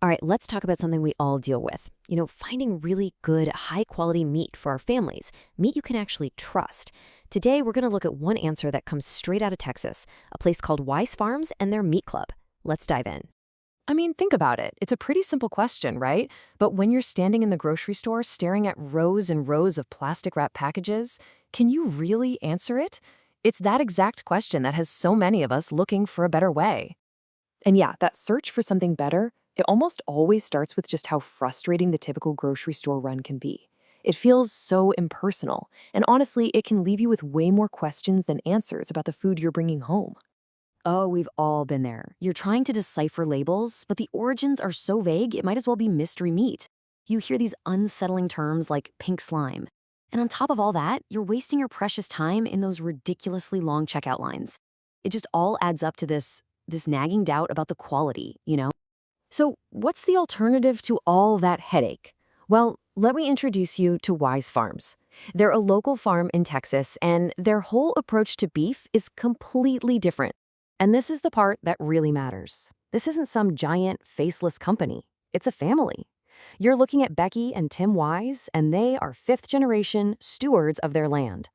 All right, let's talk about something we all deal with. Finding really good, high quality meat for our families, meat you can actually trust. Today, we're going to look at one answer that comes straight out of Texas, a place called Weise Farms and their meat club. Let's dive in. I mean, think about it. It's a pretty simple question, right? But when you're standing in the grocery store staring at rows and rows of plastic wrap packages, can you really answer it? It's that exact question that has so many of us looking for a better way. And yeah, that search for something better, it almost always starts with just how frustrating the typical grocery store run can be. It feels so impersonal, and honestly, it can leave you with way more questions than answers about the food you're bringing home. Oh, we've all been there. You're trying to decipher labels, but the origins are so vague, it might as well be mystery meat. You hear these unsettling terms like pink slime. And on top of all that, you're wasting your precious time in those ridiculously long checkout lines. It just all adds up to this nagging doubt about the quality. So, what's the alternative to all that headache? Well, let me introduce you to Wise Farms. They're a local farm in Texas, and their whole approach to beef is completely different. And this is the part that really matters. This isn't some giant, faceless company. It's a family. You're looking at Becky and Tim Wise, and they are fifth-generation stewards of their land.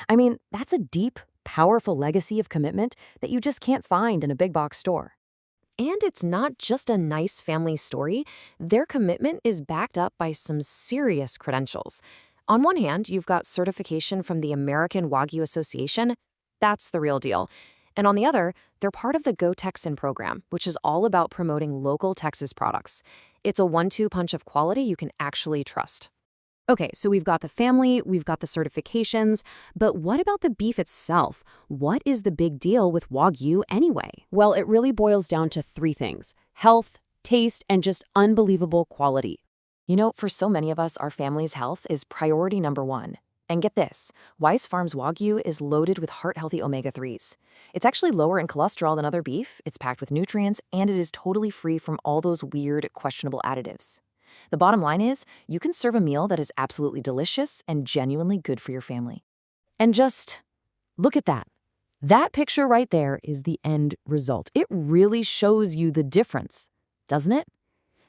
I mean, that's a deep, powerful legacy of commitment that you just can't find in a big box store. And it's not just a nice family story. Their commitment is backed up by some serious credentials. On one hand, you've got certification from the American Wagyu Association. That's the real deal. And on the other, they're part of the Go Texan program, which is all about promoting local Texas products. It's a one-two punch of quality you can actually trust. Okay, so we've got the family, we've got the certifications, but what about the beef itself? What is the big deal with Wagyu anyway? Well, it really boils down to three things: health, taste, and just unbelievable quality. For so many of us, our family's health is priority number one. And get this, Wise Farms Wagyu is loaded with heart-healthy omega-3s. It's actually lower in cholesterol than other beef, it's packed with nutrients, and it is totally free from all those weird, questionable additives. The bottom line is, you can serve a meal that is absolutely delicious and genuinely good for your family. And just look at that. That picture right there is the end result. It really shows you the difference, doesn't it?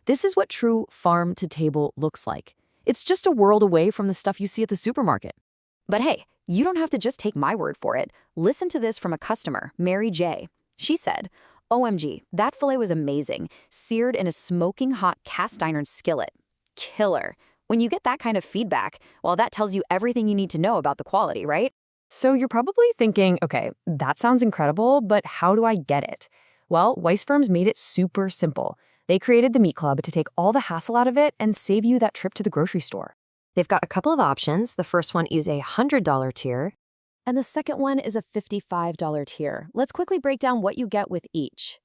This is what true farm-to-table looks like. It's just a world away from the stuff you see at the supermarket. But hey, you don't have to just take my word for it. Listen to this from a customer, Mary J. She said, OMG, that filet was amazing, seared in a smoking hot cast iron skillet. Killer. When you get that kind of feedback, well, that tells you everything you need to know about the quality, right? So you're probably thinking, okay, that sounds incredible, but how do I get it? Well, Weiss Firms made it super simple. They created the Meat Club to take all the hassle out of it and save you that trip to the grocery store. They've got a couple of options. The first one is a $100 tier, and the second one is a $55 tier. Let's quickly break down what you get with each.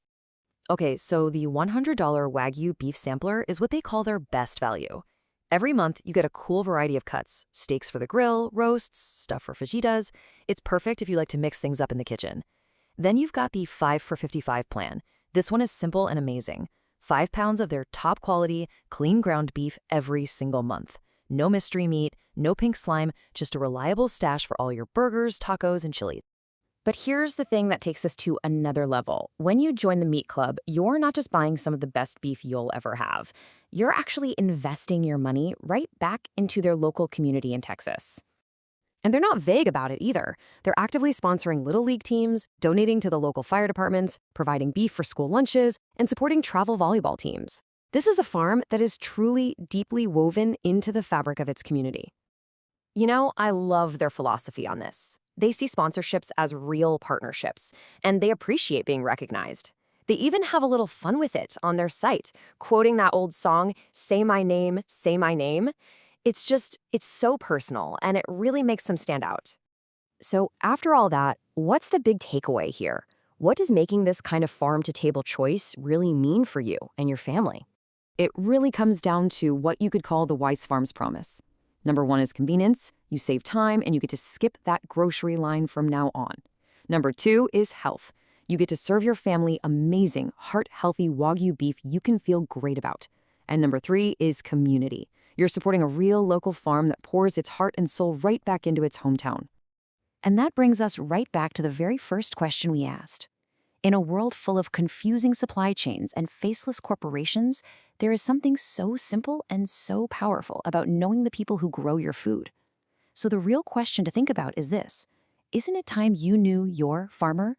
Okay, so the $100 Wagyu beef sampler is what they call their best value. Every month, you get a cool variety of cuts: steaks for the grill, roasts, stuff for fajitas. It's perfect if you like to mix things up in the kitchen. Then you've got the 5 for 55 plan. This one is simple and amazing. 5 pounds of their top quality, clean ground beef every single month. No mystery meat, no pink slime, just a reliable stash for all your burgers, tacos, and chili. But here's the thing that takes this to another level. When you join the Meat Club, you're not just buying some of the best beef you'll ever have. You're actually investing your money right back into their local community in Texas. And they're not vague about it either. They're actively sponsoring Little League teams, donating to the local fire departments, providing beef for school lunches, and supporting travel volleyball teams. This is a farm that is truly deeply woven into the fabric of its community. I love their philosophy on this. They see sponsorships as real partnerships, and they appreciate being recognized. They even have a little fun with it on their site, quoting that old song, "Say my name, say my name." It's so personal, and it really makes them stand out. So after all that, what's the big takeaway here? What does making this kind of farm-to-table choice really mean for you and your family? It really comes down to what you could call the Weiss Farms promise. Number one is convenience. You save time and you get to skip that grocery line from now on. Number two is health. You get to serve your family amazing, heart-healthy Wagyu beef you can feel great about. And number three is community. You're supporting a real local farm that pours its heart and soul right back into its hometown. And that brings us right back to the very first question we asked. In a world full of confusing supply chains and faceless corporations, there is something so simple and so powerful about knowing the people who grow your food. So the real question to think about is this: isn't it time you knew your farmer?